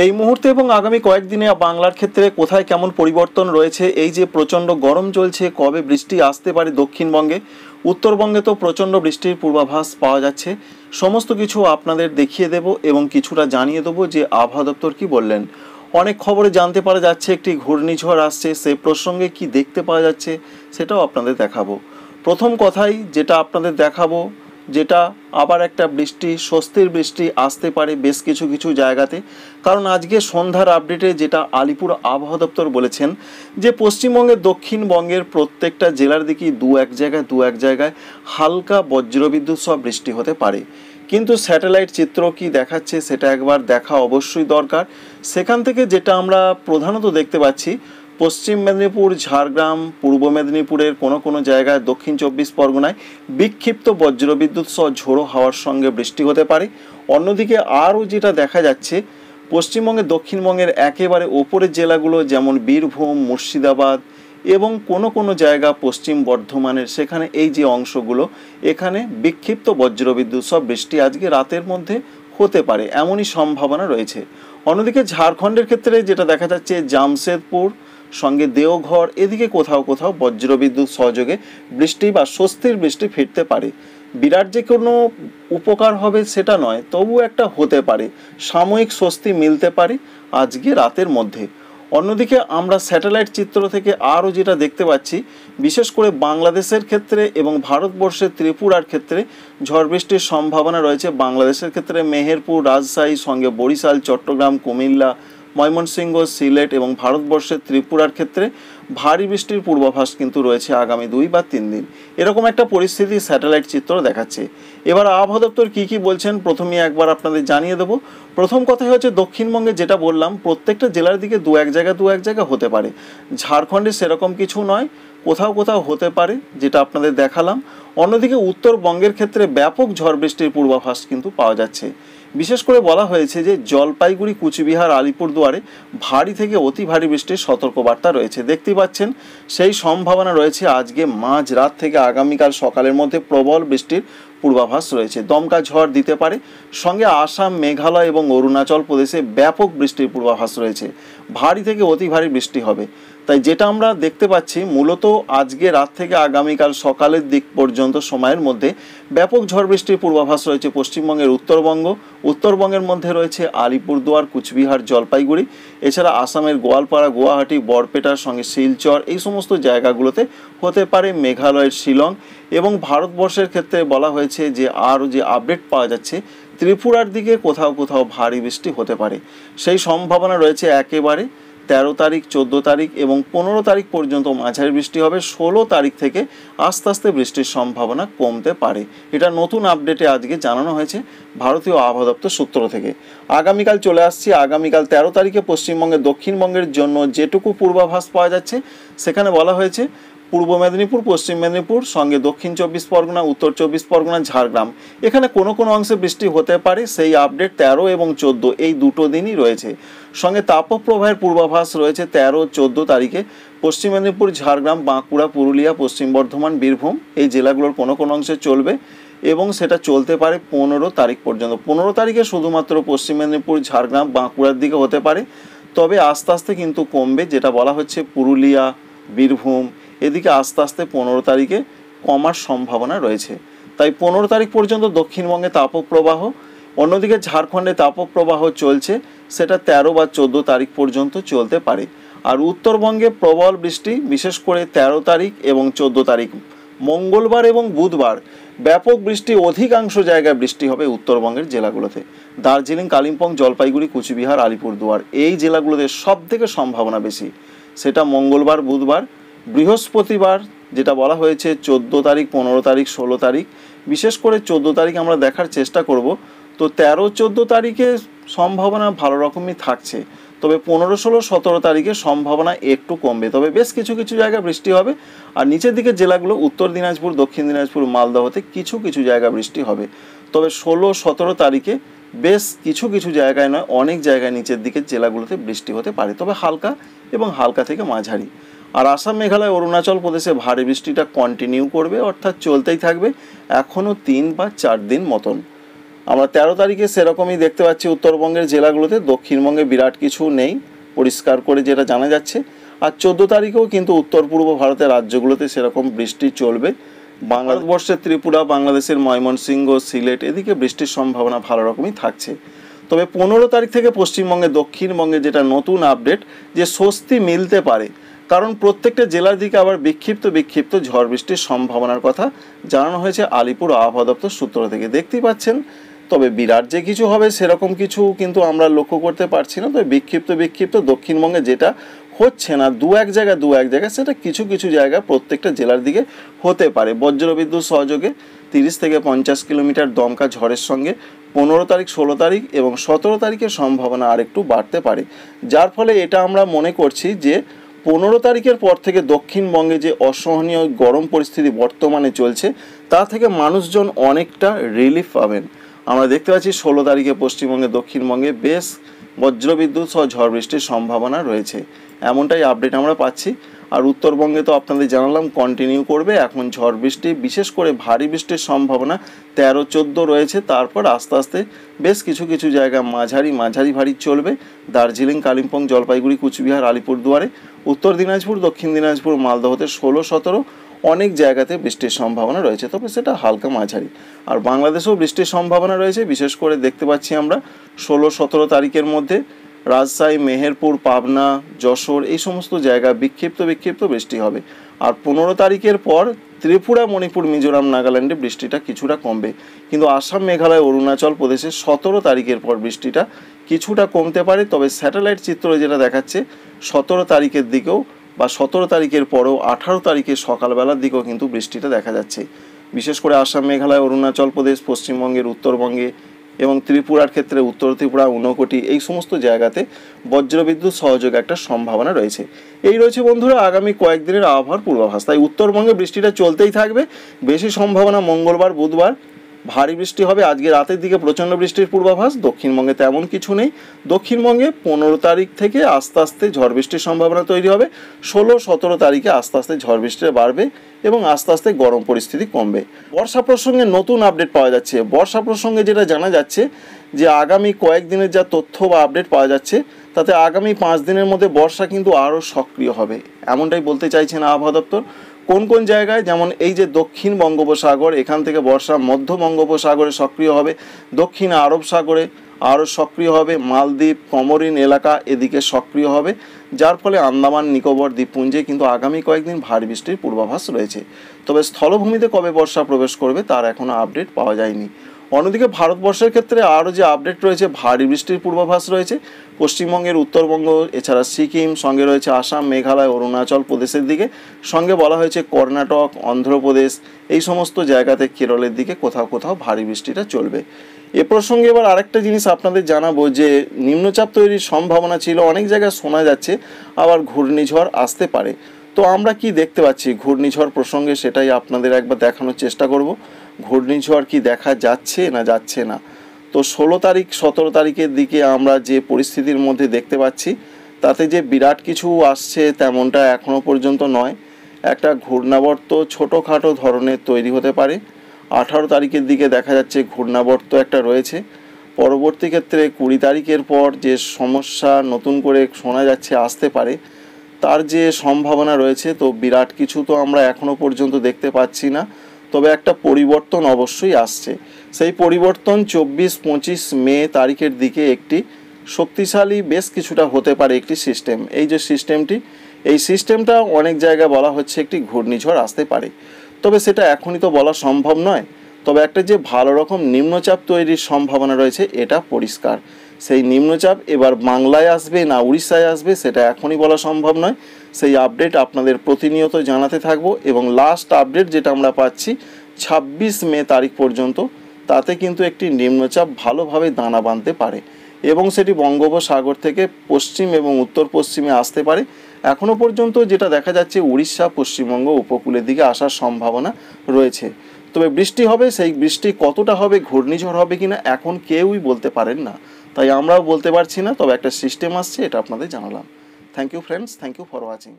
এই মুহূর্তে এবং আগামী কয়েকদিনে বাংলার ক্ষেত্রে কোথায় কেমন পরিবর্তন রয়েছে, এই যে প্রচণ্ড গরম চলছে, কবে বৃষ্টি আসতে পারে দক্ষিণবঙ্গে, উত্তরবঙ্গে তো প্রচণ্ড বৃষ্টির পূর্বাভাস পাওয়া যাচ্ছে। সমস্ত কিছু আপনাদের দেখিয়ে দেব এবং কিছুটা জানিয়ে দেবো যে আবহাওয়া দপ্তর কী বললেন। অনেক খবরে জানতে পারা যাচ্ছে একটি ঘূর্ণিঝড় আসছে, সে প্রসঙ্গে কি দেখতে পাওয়া যাচ্ছে সেটাও আপনাদের দেখাবো। প্রথম কথাই যেটা আপনাদের দেখাবো, যেটা আবার একটা বৃষ্টি, স্বস্তির বৃষ্টি আসতে পারে বেশ কিছু কিছু জায়গাতে। কারণ আজকে সন্ধ্যার আপডেটে যেটা আলিপুর আবহাওয়া দপ্তর বলেছেন যে পশ্চিমবঙ্গের দক্ষিণবঙ্গের প্রত্যেকটা জেলার দিকেই দু এক জায়গায় হালকা বজ্রবিদ্যুৎ সহ বৃষ্টি হতে পারে। কিন্তু স্যাটেলাইট চিত্র কি দেখাচ্ছে সেটা একবার দেখা অবশ্যই দরকার। সেখান থেকে যেটা আমরা প্রধানত দেখতে পাচ্ছি, পশ্চিম মেদিনীপুর, ঝাড়গ্রাম, পূর্ব মেদিনীপুরের কোনো জায়গায়, দক্ষিণ চব্বিশ পরগনায় বিক্ষিপ্ত বজ্রবিদ্যুৎ সহ ঝোড়ো হাওয়ার সঙ্গে বৃষ্টি হতে পারে। অন্যদিকে আরও যেটা দেখা যাচ্ছে, পশ্চিমবঙ্গের দক্ষিণবঙ্গের একেবারে ওপরের জেলাগুলো যেমন বীরভূম, মুর্শিদাবাদ এবং কোনো জায়গা পশ্চিম বর্ধমানের, সেখানে এই যে অংশগুলো, এখানে বিক্ষিপ্ত বজ্রবিদ্যুৎ সহ বৃষ্টি আজকে রাতের মধ্যে হতে পারে, এমনই সম্ভাবনা রয়েছে। অন্যদিকে ঝাড়খণ্ডের ক্ষেত্রে যেটা দেখা যাচ্ছে, জামশেদপুর সঙ্গে দেওঘর, এদিকে কোথাও বজ্রবিদ্যুৎ সহযোগে বৃষ্টি বা স্বস্তির বৃষ্টি ফিরতে পারে। বিরাট যে কোনো উপকার হবে সেটা নয়, তবু একটা হতে পারে, সাময়িক স্বস্তি মিলতে পারে আজকে রাতের মধ্যে। অন্যদিকে আমরা স্যাটেলাইট চিত্র থেকে আরও যেটা দেখতে পাচ্ছি, বিশেষ করে বাংলাদেশের ক্ষেত্রে এবং ভারতবর্ষের ত্রিপুরার ক্ষেত্রে ঝড় বৃষ্টির সম্ভাবনা রয়েছে। বাংলাদেশের ক্ষেত্রে মেহেরপুর, রাজশাহী সঙ্গে বরিশাল, চট্টগ্রাম, কুমিল্লা, ময়মনসিংহ, সিলেট এবং ভারতবর্ষের ত্রিপুরার ক্ষেত্রে ভারী বৃষ্টির পূর্বাভাস কিন্তু রয়েছে আগামী 2 বা 3 দিন। এরকম একটা পরিস্থিতি স্যাটেলাইট চিত্র দেখাচ্ছে। এবার আবহাওয়া দপ্তর কী বলছেন প্রথমেই একবার আপনাদের জানিয়ে দেবো। প্রথম কথা হচ্ছে দক্ষিণবঙ্গে যেটা বললাম, প্রত্যেকটা জেলার দিকে দু এক জায়গা হতে পারে। ঝাড়খণ্ডে সেরকম কিছু নয়, কোথাও হতে পারে, যেটা আপনাদের দেখালাম। অন্যদিকে উত্তরবঙ্গের ক্ষেত্রে ব্যাপক ঝড় বৃষ্টির পূর্বাভাস কিন্তু পাওয়া যাচ্ছে। বিশেষ করে বলা হয়েছে যে জলপাইগুড়ি, কুচবিহার, আলিপুরদুয়ারে ভারী থেকে অতি ভারী বৃষ্টির সতর্কবার্তা রয়েছে। দেখতেই পাচ্ছেন সেই সম্ভাবনা রয়েছে। আজকে মাঝরাত থেকে আগামীকাল সকালের মধ্যে প্রবল বৃষ্টির পূর্বাভাস রয়েছে। দমকা ঝড় দিতে পারে, সঙ্গে আসাম, মেঘালয় এবং অরুণাচল প্রদেশে ব্যাপক বৃষ্টির পূর্বাভাস রয়েছে। ভারী থেকে অতি ভারী বৃষ্টি হবে। তাই যেটা আমরা দেখতে পাচ্ছি, মূলত আজকে রাত থেকে আগামীকাল সকালের দিক পর্যন্ত সময়ের মধ্যে ব্যাপক ঝড় বৃষ্টির পূর্বাভাস রয়েছে পশ্চিমবঙ্গের উত্তরবঙ্গের মধ্যে রয়েছে আলিপুরদুয়ার, কুচবিহার, জলপাইগুড়ি, এছাড়া আসামের গোয়ালপাড়া, গুয়াহাটি, বরপেটার সঙ্গে শিলচর, এই সমস্ত জায়গাগুলোতে হতে পারে, মেঘালয়ের শিলং। এবং ভারতবর্ষের ক্ষেত্রে বলা হয়েছে যে আরও যে আপডেট পাওয়া যাচ্ছে, ত্রিপুরার দিকে কোথাও ভারী বৃষ্টি হতে পারে। সেই সম্ভাবনা রয়েছে একেবারে 13 তারিখ, 14 তারিখ এবং 15 তারিখ পর্যন্ত মাঝারি বৃষ্টি হবে। 16 তারিখ থেকে আস্তে আস্তে বৃষ্টির সম্ভাবনা কমতে পারে। এটা নতুন আপডেটে আজকে জানানো হয়েছে ভারতীয় আবহাওয়া দপ্তর সূত্র থেকে। আগামীকাল চলে আসছি। আগামীকাল 13 তারিখে পশ্চিমবঙ্গের দক্ষিণবঙ্গের জন্য যেটুকু পূর্বাভাস পাওয়া যাচ্ছে, সেখানে বলা হয়েছে পূর্ব মেদিনীপুর, পশ্চিম মেদিনীপুর সঙ্গে দক্ষিণ চব্বিশ পরগনা, উত্তর চব্বিশ পরগনা, ঝাড়গ্রাম, এখানে কোনো অংশে বৃষ্টি হতে পারে। সেই আপডেট 13 এবং 14 এই দুটো দিনই রয়েছে। সঙ্গে তাপপ্রবাহের পূর্বাভাস রয়েছে 13-14 তারিখে পশ্চিম মেদিনীপুর, ঝাড়গ্রাম, বাঁকুড়া, পুরুলিয়া, পশ্চিম বর্ধমান, বীরভূম, এই জেলাগুলোর কোনো অংশে চলবে এবং সেটা চলতে পারে 15 তারিখ পর্যন্ত। 15 তারিখে শুধুমাত্র পশ্চিম মেদিনীপুর, ঝাড়গ্রাম, বাঁকুড়ার দিকে হতে পারে, তবে আস্তে আস্তে কিন্তু কমবে। যেটা বলা হচ্ছে পুরুলিয়া, বীরভূম, এদিকে আস্তে আস্তে 15 তারিখে কমার সম্ভাবনা রয়েছে। তাই 15 তারিখ পর্যন্ত দক্ষিণবঙ্গে তাপপ্রবাহ। অন্যদিকে ঝাড়খণ্ডে তাপপ্রবাহ চলছে, সেটা 13 বা 14 তারিখ পর্যন্ত চলতে পারে। আর উত্তরবঙ্গে প্রবল বৃষ্টি, বিশেষ করে 13 তারিখ এবং 14 তারিখ মঙ্গলবার এবং বুধবার ব্যাপক বৃষ্টি, অধিকাংশ জায়গায় বৃষ্টি হবে উত্তরবঙ্গের জেলাগুলোতে। দার্জিলিং, কালিম্পং, জলপাইগুড়ি, কুচবিহার, আলিপুরদুয়ার, এই জেলাগুলোতে সব থেকে সম্ভাবনা বেশি। সেটা মঙ্গলবার, বুধবার। বৃহস্পতিবার যেটা বলা হয়েছে 14 তারিখ, 15 তারিখ, 16 তারিখ, বিশেষ করে 14 তারিখ আমরা দেখার চেষ্টা করব। তো 13-14 তারিখে সম্ভাবনা ভালো রকমই থাকছে, তবে 15, 16, 17 তারিখে সম্ভাবনা একটু কমবে। তবে বেশ কিছু জায়গায় বৃষ্টি হবে। আর নিচের দিকের জেলাগুলো উত্তর দিনাজপুর, দক্ষিণ দিনাজপুর, মালদহতে কিছু জায়গায় বৃষ্টি হবে। তবে 16, 17 তারিখে বেশ কিছু জায়গায় নয়, অনেক জায়গায় নিচের দিকের জেলাগুলোতে বৃষ্টি হতে পারে, তবে হালকা এবং হালকা থেকে মাঝারি। আর আসাম, মেঘালয়, অরুণাচল প্রদেশে ভারী বৃষ্টিটা কন্টিনিউ করবে, অর্থাৎ চলতেই থাকবে এখনও 3 বা 4 দিন মতন। আমরা 13 তারিখে সেরকমই দেখতে পাচ্ছি উত্তরবঙ্গের জেলাগুলোতে, দক্ষিণবঙ্গে বিরাট কিছু নেই পরিষ্কার করে যেটা জানা যাচ্ছে। আর 14 তারিখেও কিন্তু উত্তর পূর্ব ভারতের রাজ্যগুলোতে সেরকম বৃষ্টি চলবে। ভারতবর্ষের ত্রিপুরা, বাংলাদেশের ময়মনসিংহ, সিলেট এদিকে বৃষ্টির সম্ভাবনা ভালো রকমই থাকছে। তবে 15 তারিখ থেকে পশ্চিমবঙ্গে, দক্ষিণবঙ্গে যেটা নতুন আপডেট, যে স্বস্তি মিলতে পারে, কারণ প্রত্যেকটা জেলার দিকে আবার বিক্ষিপ্ত ঝড় বৃষ্টির সম্ভাবনার কথা জানানো হয়েছে আলিপুর আবহাওয়া দপ্তর সূত্র থেকে। দেখতেই পাচ্ছেন, তবে বিরাট যে কিছু হবে সেরকম কিছু কিন্তু আমরা লক্ষ্য করতে পারছি না। তবে বিক্ষিপ্ত দক্ষিণবঙ্গে যেটা হচ্ছে না, দু এক জায়গায় সেটা কিছু জায়গা প্রত্যেকটা জেলার দিকে হতে পারে। বজ্রবিদ্যুৎ সহযোগে 30 থেকে 50 কিলোমিটার দমকা ঝড়ের সঙ্গে 15 তারিখ, 16 তারিখ এবং 17 তারিখের সম্ভাবনা আরেকটু বাড়তে পারে। যার ফলে এটা আমরা মনে করছি যে 15 তারিখের পর থেকে দক্ষিণবঙ্গে যে অসহনীয় গরম পরিস্থিতি বর্তমানে চলছে, তা থেকে মানুষজন অনেকটা রিলিফ পাবেন। আমরা দেখতে পাচ্ছি 16 তারিখে পশ্চিমবঙ্গে, দক্ষিণবঙ্গে বেশ বজ্রবিদ্যুৎ সহ ঝড় বৃষ্টির সম্ভাবনা রয়েছে, এমনটাই আপডেট আমরা পাচ্ছি। আর উত্তরবঙ্গে তো আপনাদের জানালাম কন্টিনিউ করবে এখন ঝড় বৃষ্টি, বিশেষ করে ভারী বৃষ্টির সম্ভাবনা 13-14 রয়েছে। তারপর আস্তে আস্তে বেশ কিছু জায়গা মাঝারি ভারী চলবে। দার্জিলিং, কালিম্পং, জলপাইগুড়ি, কুচবিহার, আলিপুরদুয়ারে, উত্তর দিনাজপুর, দক্ষিণ দিনাজপুর, মালদহতে 16-17 অনেক জায়গাতে বৃষ্টির সম্ভাবনা রয়েছে, তবে সেটা হালকা মাঝারি। আর বাংলাদেশেও বৃষ্টির সম্ভাবনা রয়েছে, বিশেষ করে দেখতে পাচ্ছি আমরা 16-17 তারিখের মধ্যে রাজশাহী, মেহেরপুর, পাবনা, যশোর এই সমস্ত জায়গায় বিক্ষিপ্ত বৃষ্টি হবে। আর 15 তারিখের পর ত্রিপুরা, মণিপুর, মিজোরাম, নাগাল্যান্ডে বৃষ্টিটা কিছুটা কমবে, কিন্তু আসাম, মেঘালয়, অরুণাচল প্রদেশে 17 তারিখের পর বৃষ্টিটা কিছুটা কমতে পারে। তবে স্যাটেলাইট চিত্র যেটা দেখাচ্ছে 17 তারিখের দিকেও বা 17 তারিখের পরেও 18 তারিখের সকালবেলার দিকেও কিন্তু বৃষ্টিটা দেখা যাচ্ছে। বিশেষ করে আসাম, মেঘালয়, অরুণাচল প্রদেশ, পশ্চিমবঙ্গের উত্তরবঙ্গে এবং ত্রিপুরার ক্ষেত্রে উত্তর ত্রিপুরা, ঊনকোটি এই সমস্ত জায়গাতে বজ্রবিদ্যুৎ সহযোগে একটা সম্ভাবনা রয়েছে। এই রয়েছে বন্ধুরা আগামী কয়েকদিনের আবহাওয়ার পূর্বাভাস। তাই উত্তরবঙ্গে বৃষ্টিটা চলতেই থাকবে, বেশি সম্ভাবনা মঙ্গলবার, বুধবার ভারী বৃষ্টি হবে। আজকে রাতের দিকে প্রচণ্ড বৃষ্টির পূর্বাভাস। দক্ষিণবঙ্গে তেমন কিছু নেই। দক্ষিণবঙ্গে 15 তারিখ থেকে আস্তে আস্তে ঝড় বৃষ্টির সম্ভাবনা তৈরি হবে। 16-17 তারিখে আস্তে আস্তে ঝড় বৃষ্টিটা বাড়বে এবং আস্তে আস্তে গরম পরিস্থিতি কমবে। বর্ষা প্রসঙ্গে নতুন আপডেট পাওয়া যাচ্ছে। বর্ষা প্রসঙ্গে যেটা জানা যাচ্ছে যে আগামী কয়েকদিনের যা তথ্য বা আপডেট পাওয়া যাচ্ছে, তাতে আগামী 5 দিনের মধ্যে বর্ষা কিন্তু আরও সক্রিয় হবে, এমনটাই বলতে চাইছেন আবহাওয়া দপ্তর। কোন জায়গায়, যেমন এই যে দক্ষিণ বঙ্গোপসাগর, এখান থেকে বর্ষা মধ্য বঙ্গোপসাগরে সক্রিয় হবে, দক্ষিণ আরব সাগরে আরও সক্রিয় হবে, মালদ্বীপ, কমোরিন এলাকা এদিকে সক্রিয় হবে, যার ফলে আন্দামান নিকোবর দ্বীপপুঞ্জে কিন্তু আগামী কয়েকদিন ভারী বৃষ্টির পূর্বাভাস রয়েছে। তবে স্থলভূমিতে কবে বর্ষা প্রবেশ করবে তার এখনও আপডেট পাওয়া যায়নি। অন্যদিকে ভারতবর্ষের ক্ষেত্রে আরও যে আপডেট রয়েছে, ভারী বৃষ্টির পূর্বাভাস রয়েছে পশ্চিমবঙ্গের উত্তরবঙ্গ, এছাড়া সিকিম, সঙ্গে রয়েছে আসাম, মেঘালয়, অরুণাচল প্রদেশের দিকে, সঙ্গে বলা হয়েছে কর্ণাটক, অন্ধ্রপ্রদেশ এই সমস্ত জায়গাতে, কেরলের দিকে কোথাও ভারী বৃষ্টিটা চলবে। এ প্রসঙ্গে এবার আরেকটা জিনিস আপনাদের জানাবো যে নিম্নচাপ তৈরির সম্ভাবনা ছিল, অনেক জায়গায় শোনা যাচ্ছে আবার ঘূর্ণিঝড় আসতে পারে। তো আমরা কি দেখতে পাচ্ছি ঘূর্ণিঝড় প্রসঙ্গে, সেটাই আপনাদের একবার দেখানোর চেষ্টা করব। ঘূর্ণিঝড় কি দেখা যাচ্ছে না। তো 16 তারিখ, 17 তারিখের দিকে আমরা যে পরিস্থিতির মধ্যে দেখতে পাচ্ছি, তাতে যে বিরাট কিছু আসছে তেমনটা এখনও পর্যন্ত নয়। একটা ঘূর্ণাবর্ত ছোটোখাটো ধরনের তৈরি হতে পারে। 18 তারিখের দিকে দেখা যাচ্ছে ঘূর্ণাবর্ত একটা রয়েছে। পরবর্তী ক্ষেত্রে 20 তারিখের পর যে সমস্যা নতুন করে শোনা যাচ্ছে আসতে পারে, তার যে সম্ভাবনা রয়েছে, তো বিরাট কিছু তো আমরা এখনও পর্যন্ত দেখতে পাচ্ছি না। তবে একটা পরিবর্তন অবশ্যই আসছে। সেই পরিবর্তন 24-25 মে তারিখের দিকে একটি শক্তিশালী বেশ কিছুটা হতে পারে একটি সিস্টেম। এই যে সিস্টেমটা অনেক জায়গায় বলা হচ্ছে একটি ঘূর্ণিঝড় আসতে পারে। তবে সেটা এখনই তো বলা সম্ভব নয়। তবে একটা যে ভালো রকম নিম্নচাপ তৈরির সম্ভাবনা রয়েছে এটা পরিষ্কার। সেই নিম্নচাপ এবার বাংলায় আসবে না উড়িষ্যায় আসবে সেটা এখনই বলা সম্ভব নয়। সেই আপডেট আপনাদের প্রতিনিয়ত জানাতে থাকবো। এবং লাস্ট আপডেট যেটা আমরা পাচ্ছি 26 মে তারিখ পর্যন্ত, তাতে কিন্তু একটি নিম্নচাপ ভালোভাবে দানা বাঁধতে পারে এবং সেটি বঙ্গোপসাগর থেকে পশ্চিম এবং উত্তর পশ্চিমে আসতে পারে। এখনও পর্যন্ত যেটা দেখা যাচ্ছে উড়িষ্যা, পশ্চিমবঙ্গ উপকূলের দিকে আসার সম্ভাবনা রয়েছে। তবে বৃষ্টি হবে, সেই বৃষ্টি কতটা হবে, ঘূর্ণিঝড় হবে কিনা এখন কেউই বলতে পারেন না, তাই আমরাও বলতে পারছি না। তবে একটা সিস্টেম আসছে, এটা আপনাদের জানালাম। Thank you friends, thank you for watching.